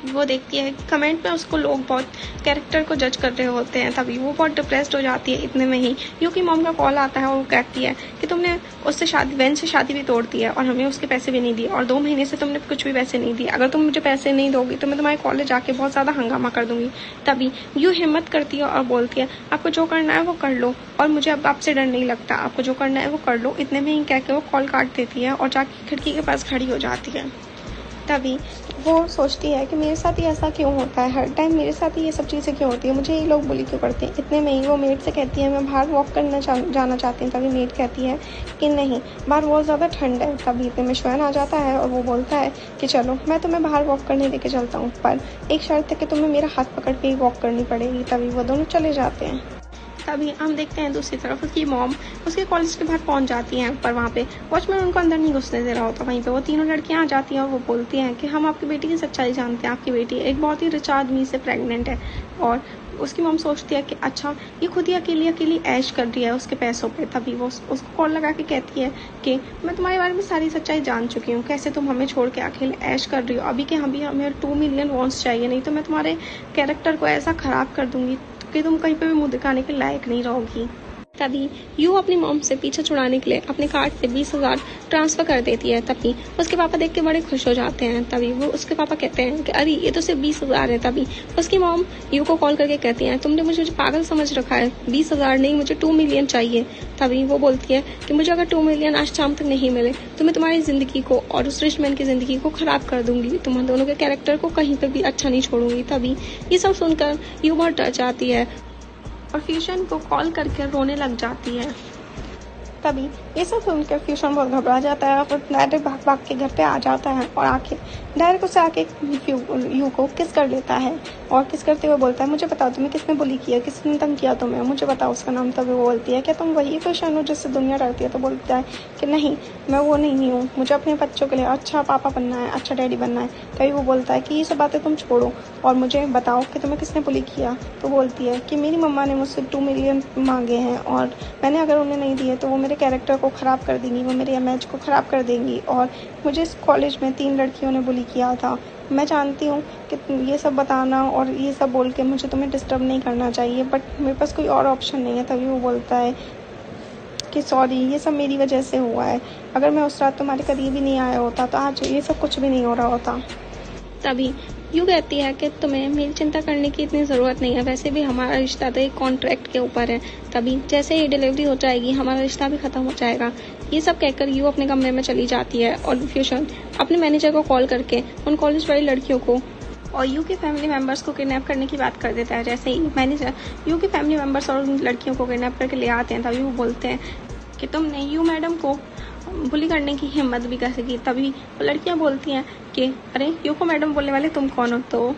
वो देखती है कमेंट में उसको लोग बहुत कैरेक्टर को जज कर रहे होते हैं। तभी वो बहुत डिप्रेस्ड हो जाती है। इतने में ही यू की मॉम का कॉल आता है और वो कहती है कि तुमने उससे शादी, वैन से शादी भी तोड़ दी है और हमें उसके पैसे भी नहीं दिए और 2 महीने से तुमने कुछ भी पैसे नहीं दिए। अगर तुम मुझे पैसे नहीं दोगी तो मैं तुम्हारे कॉलेज आके बहुत ज़्यादा हंगामा कर दूंगी। तभी यू हिम्मत करती है और बोलती है आपको जो करना है वो कर लो और मुझे अब आपसे डर नहीं लगता, आपको जो करना है वो कर लो। इतने में ही कह के वो कॉल काट देती है और जाके खिड़की के पास खड़ी हो जाती है। तभी वो सोचती है कि मेरे साथ ही ऐसा क्यों होता है, हर टाइम मेरे साथ ही ये सब चीज़ें क्यों होती है, मुझे ये लोग बुली क्यों करते हैं। इतने में ही वो मेड से कहती है मैं बाहर वॉक करना जाना चाहती हूँ। तभी मेड कहती है कि नहीं, बाहर बहुत ज़्यादा ठंड है। तभी इतने में श्वेन आ जाता है और वो बोलता है कि चलो मैं तुम्हें बाहर वॉक करने लेके चलता हूँ, पर एक शर्त है कि तुम्हें मेरा हाथ पकड़ के ही वॉक करनी पड़ेगी। तभी वो दोनों चले जाते हैं। तभी हम देखते हैं दूसरी तरफ उसकी मॉम उसके कॉलेज के बाहर पहुंच जाती हैं, पर वहाँ पे वॉचमैन उनको अंदर नहीं घुसने दे रहा होता। वहीं पे वो तीनों लड़कियां आ जाती हैं और वो बोलती हैं कि हम आपकी बेटी की सच्चाई जानते हैं, आपकी बेटी एक बहुत ही रिच आदमी से प्रेग्नेंट है। और उसकी मॉम सोचती है कि अच्छा, ये खुद ही अकेली ऐश कर रही है उसके पैसों पे। तभी वो उसको कॉल लगा के कहती है कि मैं तुम्हारे बारे में सारी सच्चाई जान चुकी हूँ, कैसे तुम हमें छोड़ के अकेले ऐश कर रही हो। अभी के हमें 2 मिलियन वॉन्स चाहिए, नहीं तो मैं तुम्हारे कैरेक्टर को ऐसा ख़राब कर दूंगी कि तुम कहीं पे भी मुंह दिखाने के लायक नहीं रहोगी। तभी यू अपनी मॉम से पीछे छुड़ाने के लिए अपने कार्ड से 20,000 ट्रांसफ़र कर देती है। तभी उसके पापा देख के बड़े खुश हो जाते हैं। तभी वो उसके पापा कहते हैं कि अरे ये तो सिर्फ 20,000 है। तभी उसकी मॉम यू को कॉल करके कहती हैं तुमने मुझे पागल समझ रखा है, 20,000 नहीं, मुझे 2 मिलियन चाहिए। तभी वो बोलती है कि मुझे अगर 2 मिलियन आज शाम तक नहीं मिले तो मैं तुम्हारी ज़िंदगी को और उस रिच मैन की ज़िंदगी को ख़राब कर दूंगी, तुम दोनों के कैरेक्टर को कहीं पर भी अच्छा नहीं छोड़ूंगी। तभी ये सब सुनकर यू बहुत डर जाती है और फ्यूशन को कॉल करके रोने लग जाती है। तभी ये सब सुनकर फ्यूशन बहुत घबरा जाता है और डायरेक्ट भाग भाग के घर पे आ जाता है और आके डायरेक्ट उससे आके यू को किस कर लेता है और किस करते हुए बोलता है मुझे बताओ तुम्हें किसने बुली किया, किसने तंग किया तुम्हें, मुझे बताओ उसका नाम। तभी वो बोलती है क्या तुम वही फ्यूशन हो जिससे दुनिया डरती है। तो बोलता है कि नहीं, मैं वो नहीं हूँ, मुझे अपने बच्चों के लिए अच्छा पापा बनना है, अच्छा डैडी बनना है। तभी वो बोलता है कि ये सब बातें तुम छोड़ो और मुझे बताओ कि तुम्हें किसने बुली किया। तो बोलती है कि मेरी मम्मा ने मुझसे 2 मिलियन मांगे हैं और मैंने अगर उन्हें नहीं दिए तो वो मेरे कैरेक्टर को ख़राब कर देंगी, वो मेरे इमेज को ख़राब कर देंगी और मुझे इस कॉलेज में 3 लड़कियों ने बुली किया था। मैं जानती हूँ कि ये सब बताना और ये सब बोल के मुझे तुम्हें डिस्टर्ब नहीं करना चाहिए, बट मेरे पास कोई और ऑप्शन नहीं है। तभी वो बोलता है कि सॉरी ये सब मेरी वजह से हुआ है, अगर मैं उस रात तुम्हारे करीब ही नहीं आया होता तो आज ये सब कुछ भी नहीं हो रहा होता। तभी यूँ कहती है कि तुम्हें मेरी चिंता करने की इतनी ज़रूरत नहीं है, वैसे भी हमारा रिश्ता तो एक कॉन्ट्रैक्ट के ऊपर है। तभी जैसे ही डिलीवरी हो जाएगी हमारा रिश्ता भी ख़त्म हो जाएगा। ये सब कहकर यूँ अपने कमरे में चली जाती है और फ्यूजन अपने मैनेजर को कॉल करके उन कॉलेज वाली लड़कियों को और यू के फैमिली मेम्बर्स को किडनैप करने की बात कर देता है। जैसे ही मैनेजर यू के फैमिली मेम्बर्स और उन लड़कियों को किडनैप करके ले आते हैं तभी वो बोलते हैं कि तुमने यू मैडम को बुली करने की हिम्मत भी कैसे की। तभी वो लड़कियां बोलती हैं कि अरे यू को मैडम बोलने वाले तुम कौन हो। तो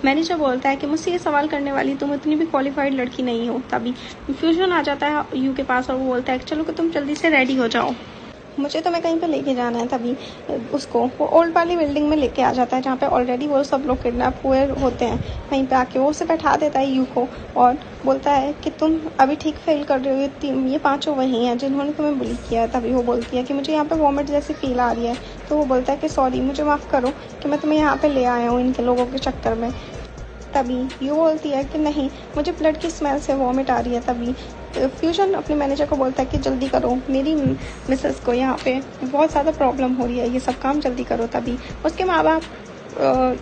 मैनेजर बोलता है कि मुझसे ये सवाल करने वाली तुम इतनी भी क्वालिफाइड लड़की नहीं हो। तभी फ्यूजन आ जाता है यू के पास और वो बोलता है कि चलो कि तुम जल्दी से रेडी हो जाओ, मुझे तुम्हें कहीं पे लेके जाना है। तभी उसको वो ओल्ड वाली बिल्डिंग में लेके आ जाता है जहाँ पे ऑलरेडी वो सब लोग किडनैप हुए होते हैं। वहीं पे आके वो उसे बैठा देता है यू को और बोलता है कि तुम अभी ठीक फील कर रहे हो, ये पांचों वही हैं जिन्होंने तुम्हें बुली किया है। तभी वो बोलती है कि मुझे यहाँ पे वॉमिट जैसी फील आ रही है। तो वो बोलता है कि सॉरी मुझे माफ़ करो कि मैं तुम्हें यहाँ पे ले आया हूँ इनके लोगों के चक्कर में। तभी यू बोलती है कि नहीं मुझे ब्लड की स्मेल से वॉमिट आ रही है। तभी फ्यूजन अपने मैनेजर को बोलता है कि जल्दी करो, मेरी मिसेस को यहाँ पे बहुत ज़्यादा प्रॉब्लम हो रही है, ये सब काम जल्दी करो। तभी उसके माँ बाप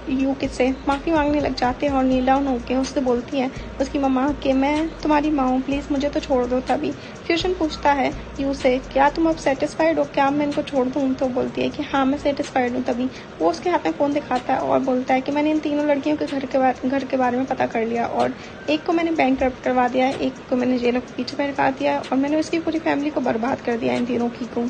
यू से माफ़ी मांगने लग जाते हैं और नील डाउन होकर उससे बोलती है उसकी मम्मा कि मैं तुम्हारी माँ हूँ, प्लीज़ मुझे तो छोड़ दो। तभी फ्यूजन पूछता है यू से क्या तुम अब सेटिस्फाइड हो, क्या मैं इनको छोड़ दूँ। तो बोलती है कि हाँ मैं सेटिस्फाइड हूँ। तभी वो उसके हाथ में फ़ोन दिखाता है और बोलता है कि मैंने इन तीनों लड़कियों के घर के बारे में पता कर लिया और एक को मैंने बैंकरप्ट करवा दिया है, एक को मैंने जेलों के पीछे भड़का दिया है और मैंने उसकी पूरी फैमिली को बर्बाद कर दिया इन तीनों की को।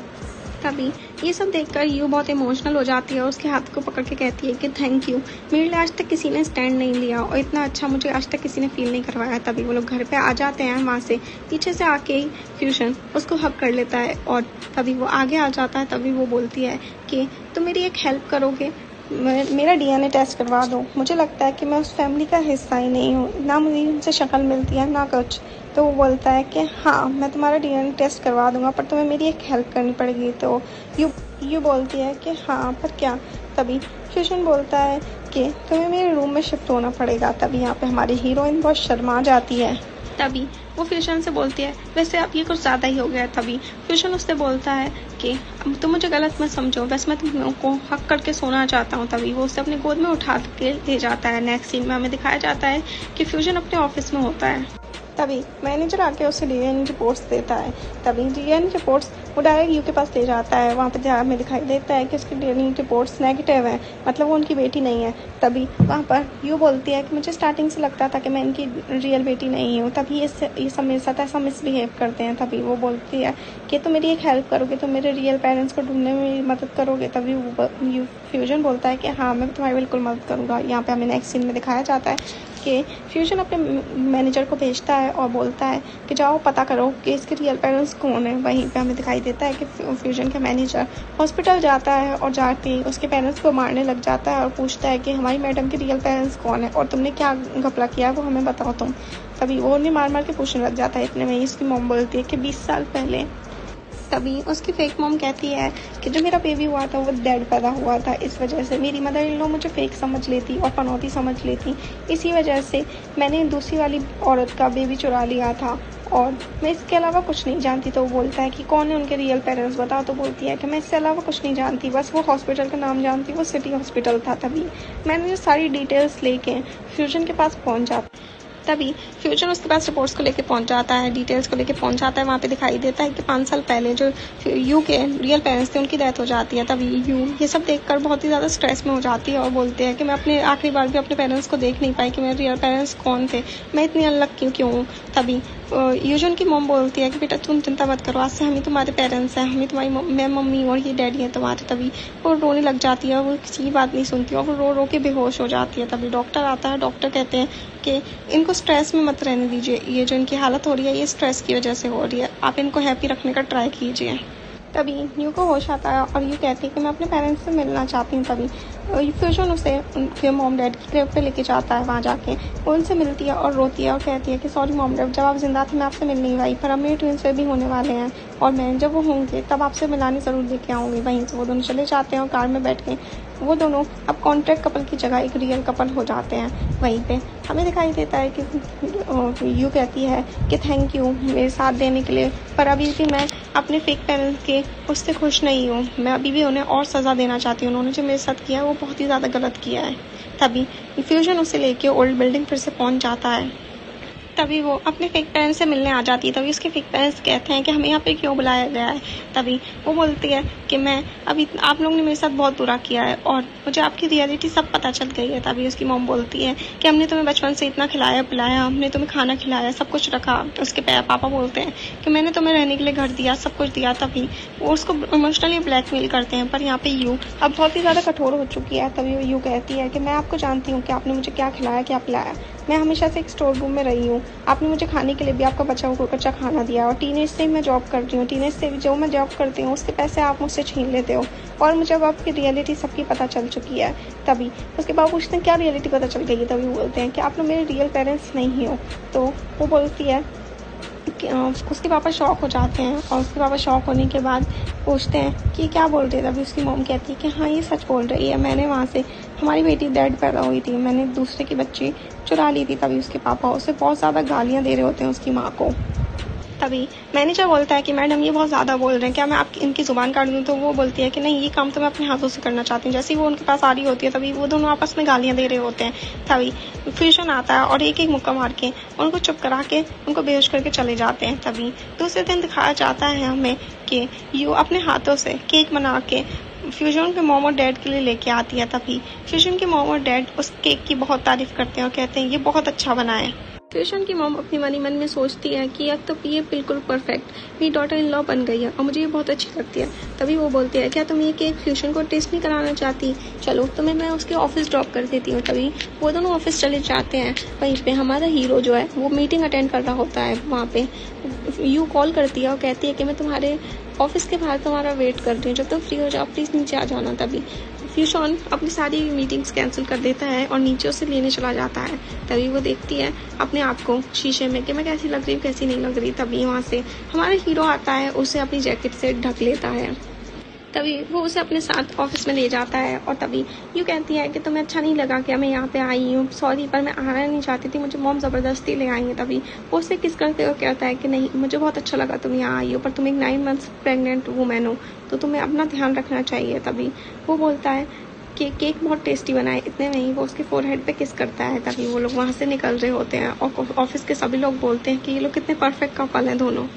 तभी ये सब देखकर यू बहुत इमोशनल हो जाती है और उसके हाथ को पकड़ के कहती है कि थैंक यू, मेरे लिए आज तक किसी ने स्टैंड नहीं लिया और इतना अच्छा मुझे आज तक किसी ने फील नहीं करवाया। तभी वो लोग घर पे आ जाते हैं, वहाँ से पीछे से आके ही फ्यूजन उसको हक कर लेता है और तभी वो आगे आ जाता है। तभी वो बोलती है कि तुम मेरी एक हेल्प करोगे, मेरा DNA टेस्ट करवा दो, मुझे लगता है कि मैं उस फैमिली का हिस्सा ही नहीं हूँ, ना मुझे उनसे शक्ल मिलती है ना कुछ। तो वो बोलता है कि हाँ मैं तुम्हारा DNA टेस्ट करवा दूंगा पर तुम्हें मेरी एक हेल्प करनी पड़ेगी। तो यू बोलती है कि हाँ पर क्या। तभी फ्यूजन बोलता है कि तुम्हें मेरे रूम में शिफ्ट होना पड़ेगा। तभी यहाँ पे हमारी हीरोइन बहुत शर्मा जाती है। तभी वो फ्यूजन से बोलती है वैसे अब ये कुछ ज़्यादा ही हो गया। तभी फ्यूजन उससे बोलता है कि तुम मुझे गलत मत समझो, बस मैं तुम लोगों को हक करके सोना चाहता हूँ। तभी वो उसे अपने गोद में उठा के ले जाता है। नेक्स्ट सीन में हमें दिखाया जाता है कि फ्यूजन अपने ऑफिस में होता है। तभी मैनेजर आके उसे DNA रिपोर्ट्स देता है। तभी DNA रिपोर्ट्स वो डायरेक्ट यू के पास ले जाता है। वहाँ पर हमें दिखाई देता है कि उसकी DNA रिपोर्ट्स नेगेटिव हैं, मतलब वो उनकी बेटी नहीं है। तभी वहाँ पर यू बोलती है कि मुझे स्टार्टिंग से लगता था कि मैं इनकी रियल बेटी नहीं हूँ, तभी ये सब मेरे साथ ऐसा मिसबिहेव करते हैं। तभी वो बोलती है कि तुम मेरी एक हेल्प करोगे, तुम मेरे रियल पेरेंट्स को ढूंढने में मेरी मदद करोगे। तभी यू फ्यूजन बोलता है कि हाँ मैं तुम्हारी बिल्कुल मदद करूँगा। यहाँ पे हमें नेक्स्ट सीन में दिखाया जाता है कि फ्यूजन अपने मैनेजर को भेजता है और बोलता है कि जाओ पता करो कि इसके रियल पेरेंट्स कौन है। वहीं पे हमें दिखाई देता है कि फ्यूजन का मैनेजर हॉस्पिटल जाता है और जाके उसके पेरेंट्स को मारने लग जाता है और पूछता है कि हमारी मैडम के रियल पेरेंट्स कौन है और तुमने क्या घपला किया वो हमें बताओ तुम। तभी वो उन्हें मार मार के पूछने लग जाता है। इतने में इसकी मॉम बोलती है कि 20 साल पहले। तभी उसकी फेक मॉम कहती है कि जो मेरा बेबी हुआ था वो डेड पैदा हुआ था, इस वजह से मेरी मदर इन लॉ मुझे फेक समझ लेती और पनौती समझ लेती, इसी वजह से मैंने दूसरी वाली औरत का बेबी चुरा लिया था और मैं इसके अलावा कुछ नहीं जानती। तो वो बोलता है कि कौन है उनके रियल पेरेंट्स बताओ। तो बोलती है कि मैं इससे अलावा कुछ नहीं जानती, बस वो हॉस्पिटल का नाम जानती, वो सिटी हॉस्पिटल था। तभी मैंने सारी डिटेल्स लेके फ्यूजन के पास पहुँच जाती। तभी फ्यूजन उसके पास रिपोर्ट्स को लेके पहुंच जाता है, डिटेल्स को लेके पहुंच जाता है। वहाँ पे दिखाई देता है कि 5 साल पहले जो यू के रियल पेरेंट्स थे उनकी डेथ हो जाती है। तभी यू ये सब देखकर बहुत ही ज़्यादा स्ट्रेस में हो जाती है और बोलते हैं कि मैं अपने आखिरी बार भी अपने पेरेंट्स को देख नहीं पाई कि मेरे रियल पेरेंट्स कौन थे, मैं इतनी अनलक्की क्यों हूँ। तभी यूजन की मॉम बोलती है कि बेटा तुम चिंता मत करो, आज से हम ही तुम्हारे पेरेंट्स हैं, हम ही तुम्हारी मैं मम्मी और ये डैडी हैं तुम्हारे। तभी वो रोने लग जाती है, वो किसी की बात नहीं सुनती और वो रो रो के बेहोश हो जाती है। तभी डॉक्टर आता है, डॉक्टर कहते हैं कि इनको स्ट्रेस में मत रहने दीजिए, ये जो इनकी हालत हो रही है ये स्ट्रेस की वजह से हो रही है, आप इनको हैप्पी रखने का ट्राई कीजिए। तभी यू को होश आता है और यू कहती है कि मैं अपने पेरेंट्स से मिलना चाहती हूँ। तभी फ्यूजन उसे उनके मॉम डैड की ग्रेव पे लेके जाता है। वहाँ जाके वो उनसे मिलती है और रोती है और कहती है कि सॉरी मॉम डैड, जब आप जिंदा थे मैं आपसे मिल नहीं पाई, पर अब मेरे ट्विंस भी होने वाले हैं और मैं जब वो होंगे तब आपसे मिलाने ज़रूर लेके आऊँगी। वहीं से वो दोनों चले जाते हैं और कार में बैठ के वो दोनों अब कॉन्ट्रैक्ट कपल की जगह एक रियल कपल हो जाते हैं। वहीं पे हमें दिखाई देता है कि यू कहती है कि थैंक यू मेरे साथ देने के लिए, पर अभी भी मैं अपने फेक पेरेंट्स के उससे खुश नहीं हूँ। मैं अभी भी उन्हें और सज़ा देना चाहती हूँ। उन्होंने जो मेरे साथ किया है वो बहुत ही ज़्यादा गलत किया है। तभी फ्यूजन उसे लेके ओल्ड बिल्डिंग फिर से पहुँच जाता है। तभी वो अपने फेक पेरेंट्स से मिलने आ जाती है। तभी उसके फेक पेरेंट्स कहते हैं कि हमें यहाँ पे क्यों बुलाया गया है। तभी वो बोलती है कि मैं अभी आप लोगों ने मेरे साथ बहुत बुरा किया है और मुझे आपकी रियलिटी सब पता चल गई है। तभी उसकी मॉम बोलती है कि हमने तुम्हें बचपन से इतना खिलाया पिलाया, हमने तुम्हें खाना खिलाया, सब कुछ रखा। उसके पापा बोलते हैं कि मैंने तुम्हें रहने के लिए घर दिया, सब कुछ दिया। तभी वो उसको इमोशनली ब्लैकमेल करते हैं। पर यहाँ पे यू अब बहुत ही ज़्यादा कठोर हो चुकी है। तभी वो यू कहती है कि मैं आपको जानती हूँ कि आपने मुझे क्या खिलाया क्या पिलाया। मैं हमेशा से एक स्टोर रूम में रही हूँ। आपने मुझे खाने के लिए भी आपका बचा हुआ कच्चा खाना दिया और टीनेज से मैं जॉब कर रही हूँ। टीनेज से जो मैं जॉब करती हूँ उसके पैसे आप मुझसे छीन लेते हो और मुझे अब आपकी रियलिटी सबकी पता चल चुकी है। तभी उसके बाद पूछते हैं क्या रियलिटी पता चल गई है। तभी वो बोलते हैं कि आप लोग मेरे रियल पेरेंट्स नहीं हो। तो वो बोलती है उसके पापा शॉक हो जाते हैं और उसके पापा शॉक होने के बाद पूछते हैं कि क्या बोल रहे थे। तभी उसकी मॉम कहती है कि हाँ ये सच बोल रही है, मैंने वहाँ से हमारी बेटी डेड पैदा हुई थी, मैंने दूसरे की बच्ची चुरा ली थी। तभी उसके पापा उसे बहुत ज़्यादा गालियाँ दे रहे होते हैं उसकी माँ को। तभी मैनेजर बोलता है कि मैडम ये बहुत ज़्यादा बोल रहे हैं, क्या मैं आपकी इनकी ज़ुबान काट दूँ। तो वो बोलती है कि नहीं ये काम तो मैं अपने हाथों से करना चाहती हूँ। जैसे ही वो उनके पास आ रही होती है तभी वो दोनों आपस में गालियाँ दे रहे होते हैं। तभी फ्यूजन आता है और एक एक मुक्का मार के उनको चुप करा के उनको बेहोश करके चले जाते हैं। तभी दूसरे दिन दिखाया जाता है हमें कि यू अपने हाथों से केक बना के फ्यूजन के मॉम और डैड के लिए लेके आती है। तभी फ्यूजन के मॉम और डैड उस केक की बहुत तारीफ करते हैं और कहते हैं ये बहुत अच्छा बना है। फ्यूजन की मॉम अपनी मन में सोचती है कि अब तो ये बिल्कुल परफेक्ट मेरी डॉटर इन लॉ बन गई है और मुझे ये बहुत अच्छी लगती है। तभी वो बोलती है क्या तुम ये केक फ्यूजन को टेस्ट नहीं कराना चाहती, चलो तुम्हें मैं उसके ऑफिस ड्रॉप कर देती हूँ। तभी वो दोनों ऑफिस चले जाते हैं। वहीं पे हमारा हीरो जो है वो मीटिंग अटेंड कर रहा होता है। वहाँ पे यू कॉल करती है और कहती है कि मैं तुम्हारे ऑफिस के बाहर तुम्हारा वेट कर रही हूँ, जब तुम फ्री हो जाओ प्लीज़ नीचे आ जाना। तभी फ्यूजन अपनी सारी मीटिंग्स कैंसिल कर देता है और नीचे उसे लेने चला जाता है। तभी वो देखती है अपने आप को शीशे में कि मैं कैसी लग रही हूँ कैसी नहीं लग रही। तभी वहाँ से हमारा हीरो आता है, उसे अपनी जैकेट से ढक लेता है। तभी वो उसे अपने साथ ऑफिस में ले जाता है और तभी यूँ कहती है कि तुम्हें अच्छा नहीं लगा कि मैं यहाँ पे आई हूँ, सॉरी पर मैं आना नहीं चाहती थी, मुझे मॉम ज़बरदस्ती ले आई है। तभी वो उसे किस करते हुए कहता है कि नहीं मुझे बहुत अच्छा लगा तुम यहाँ आई हो, पर तुम एक 9 months प्रेग्नेंट वूमेन हो तो तुम्हें अपना ध्यान रखना चाहिए। तभी वो बोलता है कि केक बहुत टेस्टी बना है। इतने में ही वो उसके फोरहेड पे किस करता है। तभी वो लोग वहाँ से निकल रहे होते हैं और ऑफिस के सभी लोग बोलते हैं कि ये लोग कितने परफेक्ट कपल हैं दोनों।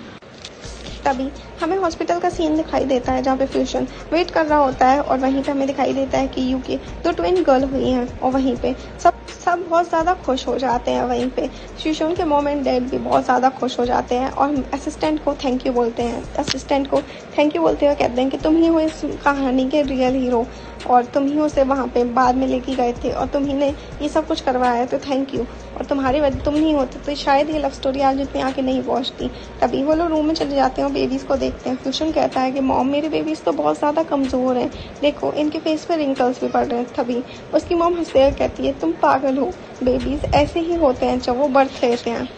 तभी हमें हॉस्पिटल का सीन दिखाई देता है जहाँ पे फ्यूजन वेट कर रहा होता है और वहीं पे हमें दिखाई देता है कि यू की 2 ट्विन गर्ल हुई हैं और वहीं पे सब बहुत ज़्यादा खुश हो जाते हैं। वहीं पे फ्यूजन के मॉम एंड डैड भी बहुत ज़्यादा खुश हो जाते हैं और असिस्टेंट को थैंक यू बोलते हैं। असिस्टेंट को थैंक यू बोलते हुए कहते हैं कि तुम ही हो इस कहानी के रियल हीरो और तुम ही उसे वहाँ पे बाद में लेके गए थे और तुम ही ने ये सब कुछ करवाया है, तो थैंक यू। और तुम्हारे वजह तुम नहीं होते तो शायद ये लव स्टोरी आज इतने आगे नहीं पहुँचती। तभी वो लोग रूम में चले जाते हैं और बेबीज़ को देखते हैं। फ्यूजन कहता है कि मॉम मेरे बेबीज़ तो बहुत ज़्यादा कमज़ोर हैं, देखो इनके फेस पे रिंकल्स भी पड़ रहे हैं। तभी उसकी मॉम हंसते हुए कहती है तुम पागल हो, बेबीज़ ऐसे ही होते हैं जब वो बर्थ लेते हैं।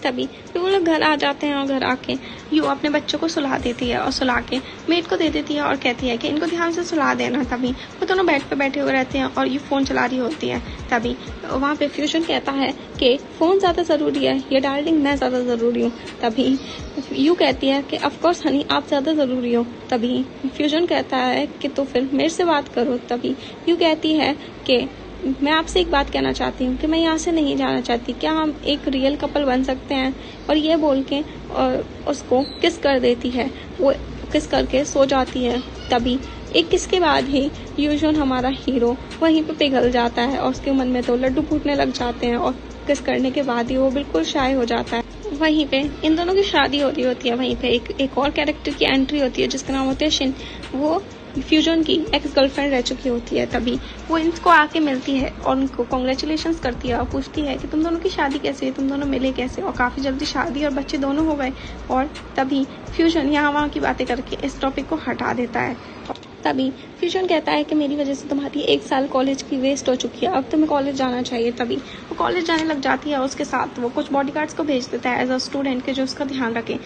तभी फिर वो लोग घर आ जाते हैं और घर आके यू अपने बच्चों को सुला देती है और सुला के मेड को दे देती है और कहती है कि इनको ध्यान से सुला देना। तभी वो दोनों बेड पे बैठे हुए रहते हैं और यू फ़ोन चला रही होती है। तभी वहाँ पे फ्यूजन कहता है कि फ़ोन ज़्यादा ज़रूरी है या डार्लिंग मैं ज़्यादा ज़रूरी हूँ। तभी यू कहती है कि ऑफकोर्स हनी आप ज़्यादा ज़रूरी हो। तभी फ्यूजन कहता है कि तो फिर मेरे से बात करो। तभी यू कहती है कि मैं आपसे एक बात कहना चाहती हूँ कि मैं यहाँ से नहीं जाना चाहती, क्या हम एक रियल कपल बन सकते हैं। और ये बोल के और उसको किस कर देती है, वो किस करके सो जाती है। तभी एक किस के बाद ही यूजुअल हमारा हीरो वहीं पे पिघल जाता है और उसके मन में तो लड्डू फूटने लग जाते हैं और किस करने के बाद ही वो बिल्कुल शाय हो जाता है। वहीं पे इन दोनों की शादी हो रही होती है। वहीं पे एक और कैरेक्टर की एंट्री होती है जिसका नाम होता है शिन। वो फ्यूजन की एक्स गर्लफ्रेंड रह चुकी होती है। तभी वो इनको आके मिलती है और उनको कॉन्ग्रेचुलेशंस करती है और पूछती है कि तुम दोनों की शादी कैसे हुई, तुम दोनों मिले कैसे। और काफ़ी जल्दी शादी और बच्चे दोनों हो गए। और तभी फ्यूजन यहाँ वहाँ की बातें करके इस टॉपिक को हटा देता है। तभी फ्यूजन कहता है कि मेरी वजह से तुम्हारी 1 साल कॉलेज की वेस्ट हो चुकी है, अब तुम्हें कॉलेज जाना चाहिए। तभी वो कॉलेज जाने लग जाती है और उसके साथ वो कुछ बॉडीगार्ड्स को भेज देता है एज अ स्टूडेंट के जो उसका ध्यान रखें।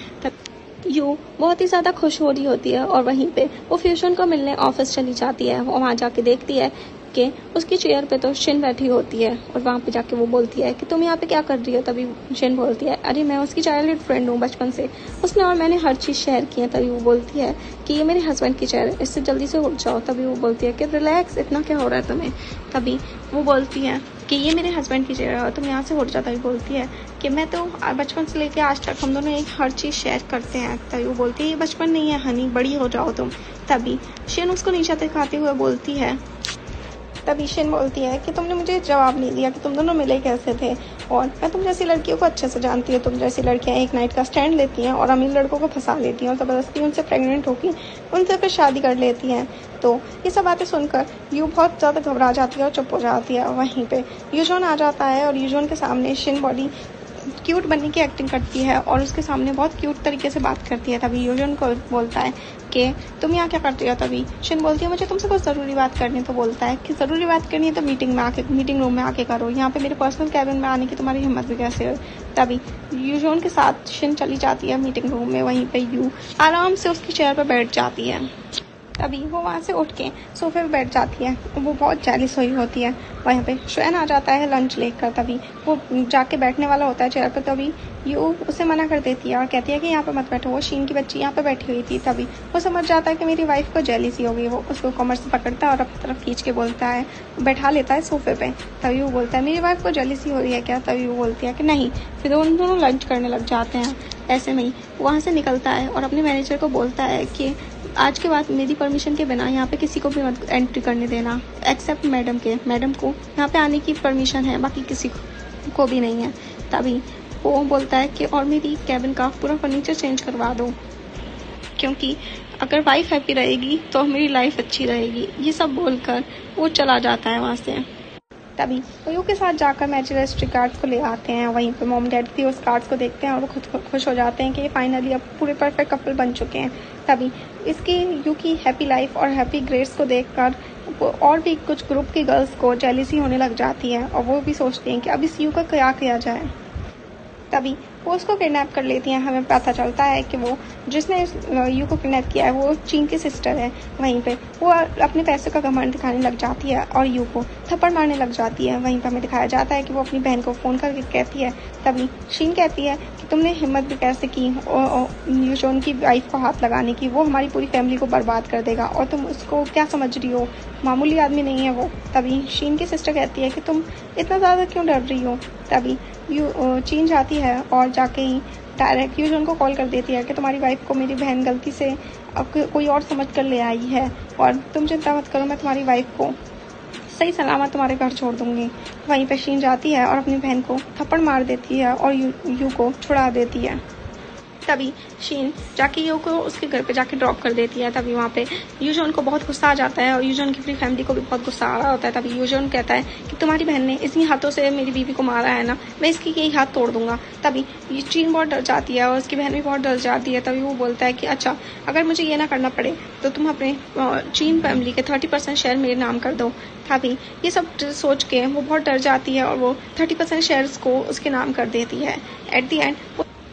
यू बहुत ही ज़्यादा खुश हो रही होती है और वहीं पे वो फ्यूजन को मिलने ऑफिस चली जाती है। वो वहाँ जाके देखती है कि उसकी चेयर पे तो शिन बैठी होती है और वहाँ पे जाके वो बोलती है कि तुम यहाँ पे क्या कर रही हो। तभी शिन बोलती है अरे मैं उसकी चाइल्डहुड फ्रेंड हूँ बचपन से, उसने और मैंने हर चीज़ शेयर की है। तभी वो बोलती है कि ये मेरे हस्बैंड की चेयर है, इससे जल्दी से उठ जाओ। तभी वो बोलती है कि रिलैक्स, इतना क्या हो रहा है तुम्हें। तभी वो बोलती है कि ये मेरे हस्बैंड की चेयर है, तुम यहाँ से उठ जाओ। तभी बोलती है कि मैं तो बचपन से लेकर आज तक हम दोनों एक हर चीज़ शेयर करते हैं। तभी वो बोलती है ये बचपन नहीं है हनी, बड़ी हो जाओ तुम। तभी शिन उसको नीचे दिखाते हुए बोलती है, तभी शिन बोलती है कि तुमने मुझे जवाब नहीं दिया कि तुम दोनों मिले कैसे थे, और मैं तुम जैसी लड़कियों को अच्छे से जानती हूँ। तुम जैसी लड़कियाँ एक नाइट का स्टैंड लेती हैं और अमीर लड़कों को फंसा लेती हैं और ज़बरदस्ती उनसे प्रेग्नेंट होकर उनसे फिर शादी कर लेती हैं। तो ये सब बातें सुनकर यू बहुत ज़्यादा घबरा जाती है और चुप हो जाती है। वहीं पे यूजोन आ जाता है और यूजोन के सामने शिन बॉडी क्यूट बनने की एक्टिंग करती है और उसके सामने बहुत क्यूट तरीके से बात करती है। तभी यूजन को बोलता है कि तुम यहाँ क्या करती हो। तभी शिन बोलती है मुझे तुमसे कुछ ज़रूरी बात करनी है। तो बोलता है कि ज़रूरी बात करनी है तो मीटिंग रूम में आके करो, यहाँ पे मेरे पर्सनल कैबिन में आने की तुम्हारी हिम्मत भी कैसे हो। तभी यूजोन के साथ शिन चली जाती है मीटिंग रूम में। वहीं पे यू आराम से उसकी चेयर पर बैठ जाती है। तभी वो वहाँ से उठ के सोफे पे बैठ जाती है। वो बहुत जेलिस हुई होती है। वहाँ पे शुएन आ जाता है लंच लेकर। तभी वो जाके बैठने वाला होता है चेयर पर। तभी यू उसे मना कर देती है और कहती है कि यहाँ पे मत बैठो, वो शीन की बच्ची यहाँ पे बैठी हुई थी। तभी वो समझ जाता है कि मेरी वाइफ को जेलिसी हो गई। वो उसको कमर से पकड़ता है और अपनी तरफ खींच के बोलता है, बैठा लेता है सोफे पे। तभी वो बोलता है मेरी वाइफ को जेलिसी हो रही है क्या। तभी वो बोलती है कि नहीं। फिर उन दोनों लंच करने लग जाते हैं। ऐसे में ही वहाँ से निकलता है और अपने मैनेजर को बोलता है कि आज के बाद मेरी परमिशन के बिना यहाँ पे किसी को भी मत एंट्री करने देना, एक्सेप्ट मैडम के। मैडम को यहाँ पे आने की परमिशन है, बाकी किसी को भी नहीं है। तभी वो बोलता है कि और मेरी कैबिन का पूरा फर्नीचर चेंज करवा दो, क्योंकि अगर वाइफ हैप्पी रहेगी तो मेरी लाइफ अच्छी रहेगी। ये सब बोलकर वो चला जाता है वहाँ से। तभी वो यू के साथ जाकर मैच रजिस्ट्री कार्ड्स को ले आते हैं। वहीं पे मॉम डैड भी उस कार्ड्स को देखते हैं और वो खुद खुश हो जाते हैं कि फाइनली अब पूरे परफेक्ट कपल बन चुके हैं। तभी इसकी यू की हैप्पी लाइफ और हैप्पी ग्रेड्स को देखकर और भी कुछ ग्रुप की गर्ल्स को जेलिसी होने लग जाती है और वो भी सोचती हैं कि अब इस यू का क्या किया जाए। तभी वो उसको किडनैप कर लेती हैं। हमें पता चलता है कि वो जिसने यू को किडनैप किया है वो चीन की सिस्टर है। वहीं पे वो अपने पैसे का घमंड दिखाने लग जाती है और यू को थप्पड़ मारने लग जाती है। वहीं पर हमें दिखाया जाता है कि वो अपनी बहन को फ़ोन करके कहती है। तभी शीन कहती है कि तुमने हिम्मत भी कैसे की यूजोन की वाइफ को हाथ लगाने की, वो हमारी पूरी फैमिली को बर्बाद कर देगा और तुम उसको क्या समझ रही हो, मामूली आदमी नहीं है वो। तभी शीन की सिस्टर कहती है कि तुम इतना ज़्यादा क्यों डर रही हो। तभी चीन जाती है और जाके ही डायरेक्ट यूजन को कॉल कर देती है कि तुम्हारी वाइफ को मेरी बहन गलती से कोई और समझ कर ले आई है और तुम चिंता मत करो, मैं तुम्हारी वाइफ को सही सलामत तुम्हारे घर छोड़ दूंगी। वहीं पे शीन जाती है और अपनी बहन को थप्पड़ मार देती है और यू को छुड़ा देती है। तभी शीन जाके यू को उसके घर पे जाके ड्रॉप कर देती है। तभी वहाँ पे यूजन को बहुत गुस्सा आ जाता है और यूजन की पूरी फैमिली को भी बहुत गुस्सा आ रहा होता है। तभी यूजन कहता है कि तुम्हारी बहन ने इसी हाथों से मेरी बीवी को मारा है ना, मैं इसकी यही हाथ तोड़ दूंगा। तभी ये चीन बहुत डर जाती है और उसकी बहन भी बहुत डर जाती है। तभी वो बोलता है कि अच्छा, अगर मुझे ये ना करना पड़े तो तुम अपने चीन फैमिली के 30% शेयर मेरे नाम कर दो। तभी ये सब सोच के वो बहुत डर जाती है और वो 30% शेयर्स को उसके नाम कर देती है। एट दी एंड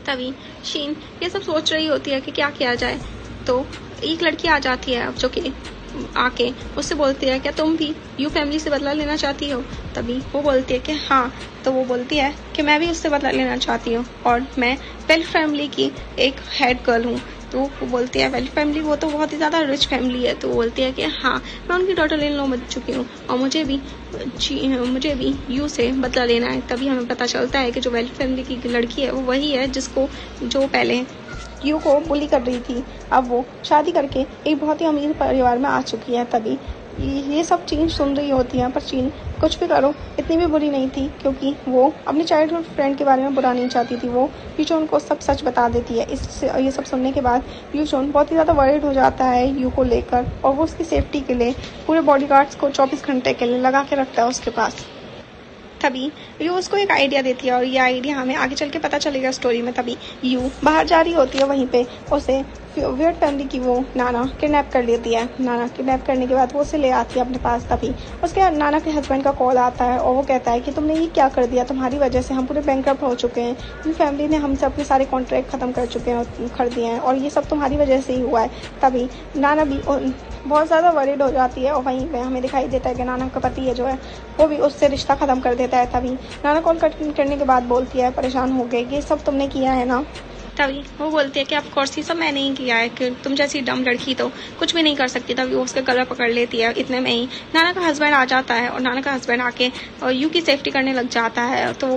तभी शीन ये सब सोच रही होती है कि क्या किया जाए, तो एक लड़की आ जाती है जो कि आके उससे बोलती है क्या तुम भी यू फैमिली से बदला लेना चाहती हो। तभी वो बोलती है कि हाँ। तो वो बोलती है कि मैं भी उससे बदला लेना चाहती हूँ और मैं वेल्फ फैमिली की एक हेड गर्ल हूँ। तो वो बोलती है वेल्फ फैमिली, वो तो बहुत ही ज़्यादा रिच फैमिली है। तो वो बोलती है कि हाँ, मैं उनकी डॉटर इन लॉ बन चुकी हूँ और मुझे भी यू से बदला लेना है। तभी हमें पता चलता है कि जो वेल्फ फैमिली की लड़की है वो वही है जो पहले यू को बुली कर रही थी। अब वो शादी करके एक बहुत ही अमीर परिवार में आ चुकी है। तभी ये सब चीन सुन रही होती है, पर चीन कुछ भी करो इतनी भी बुरी नहीं थी, क्योंकि वो अपनी चाइल्डहुड फ्रेंड के बारे में बुरा नहीं चाहती थी। वो यूचोन को सब सच बता देती है। ये सब सुनने के बाद यूचोन बहुत ही ज़्यादा वरीड हो जाता है यू को लेकर और वो उसकी सेफ्टी के लिए पूरे बॉडीगार्ड्स को 24 घंटे के लिए लगा के रखता है उसके पास। तभी यू उसको एक आइडिया देती है और ये आइडिया हमें आगे चल के पता चलेगा स्टोरी में। तभी यू बाहर जा रही होती है, वहीं पे उसे वियर्ड फैमिली की वो नाना किडनैप कर लेती है। नाना किडनैप करने के बाद वो उसे ले आती है अपने पास। तभी उसके बाद नाना के हस्बैंड का कॉल आता है और वो कहता है कि तुमने ये क्या कर दिया, तुम्हारी वजह से हम पूरे बैंकरप्ट हो चुके हैं, इन फैमिली ने हमसे अपने सारे कॉन्ट्रैक्ट ख़त्म कर चुके हैं, कर दिए हैं, और ये सब तुम्हारी वजह से ही हुआ है। तभी नाना भी बहुत ज़्यादा वरीड हो जाती है और वहीं पे हमें दिखाई देता है कि नाना का पति है जो है वो भी उससे रिश्ता ख़त्म कर देता है। तभी नाना कॉल कट करने के बाद बोलती है परेशान हो गई, ये सब तुमने किया है ना। तभी वो बोलती है कि ऑफ कोर्स ये सब मैंने ही किया है, कि तुम जैसी डम लड़की तो कुछ भी नहीं कर सकती। तभी वो उसका गला पकड़ लेती है। इतने में ही नाना का हस्बैंड आ जाता है और नाना का हस्बैंड आके यू की सेफ्टी करने लग जाता है। तो वो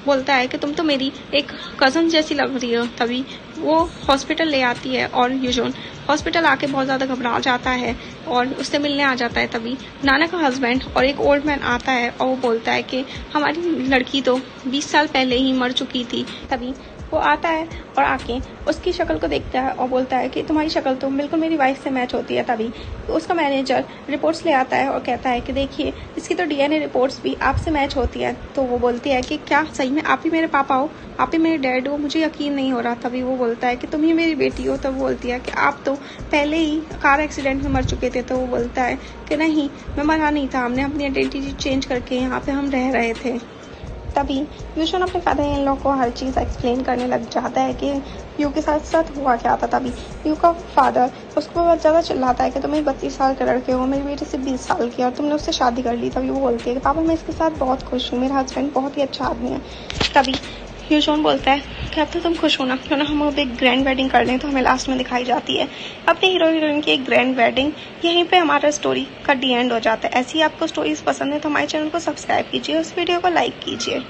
बोलता है कि तुम तो मेरी एक कज़न जैसी लग रही हो। तभी वो हॉस्पिटल ले आती है और यूजोन हॉस्पिटल आके बहुत ज़्यादा घबरा जाता है और उससे मिलने आ जाता है। तभी नाना का हस्बैंड और एक ओल्ड मैन आता है और वो बोलता है कि हमारी लड़की तो 20 साल पहले ही मर चुकी थी। तभी वो आता है और आके उसकी शक्ल को देखता है और बोलता है कि तुम्हारी शक्ल तो बिल्कुल मेरी वाइफ से मैच होती है। तभी उसका मैनेजर रिपोर्ट्स ले आता है और कहता है कि देखिए इसकी तो डीएनए रिपोर्ट्स भी आपसे मैच होती है। तो वो बोलती है कि क्या सही में आप ही मेरे पापा हो, आप ही मेरे डैड हो, मुझे यकीन नहीं हो रहा। तभी वो बोलता है कि तुम ही मेरी बेटी हो। तब वो बोलती है कि आप तो पहले ही कार एक्सीडेंट में मर चुके थे। तो वो बोलता है कि नहीं, मैं मरा नहीं था, हमने अपनी आइडेंटिटी चेंज करके यहाँ पे हम रह रहे थे। तभी यूशन अपने फादर इन लॉ को हर चीज़ एक्सप्लेन करने लग जाता है कि यू के साथ साथ हुआ क्या था। तभी यू का फादर उसको बहुत ज़्यादा चिल्लाता है कि तुम 32 साल के लड़के हो, मेरी बेटी सिर्फ 20 साल की और तुमने उससे शादी कर ली। तभी वो बोलती है कि पापा मैं इसके साथ बहुत खुश हूँ, मेरा हस्बैंड बहुत ही अच्छा आदमी है। तभी यूशोन बोलता है कि अब तो तुम खुश हो ना, क्यों ना हम अब एक ग्रैंड वेडिंग कर लें। तो हमें लास्ट में दिखाई जाती है अपने हीरो हीरोइन की एक ग्रैंड वेडिंग। यहीं पे हमारा स्टोरी का डी एंड हो जाता है। ऐसी आपको स्टोरीज पसंद है तो हमारे चैनल को सब्सक्राइब कीजिए, उस वीडियो को लाइक कीजिए।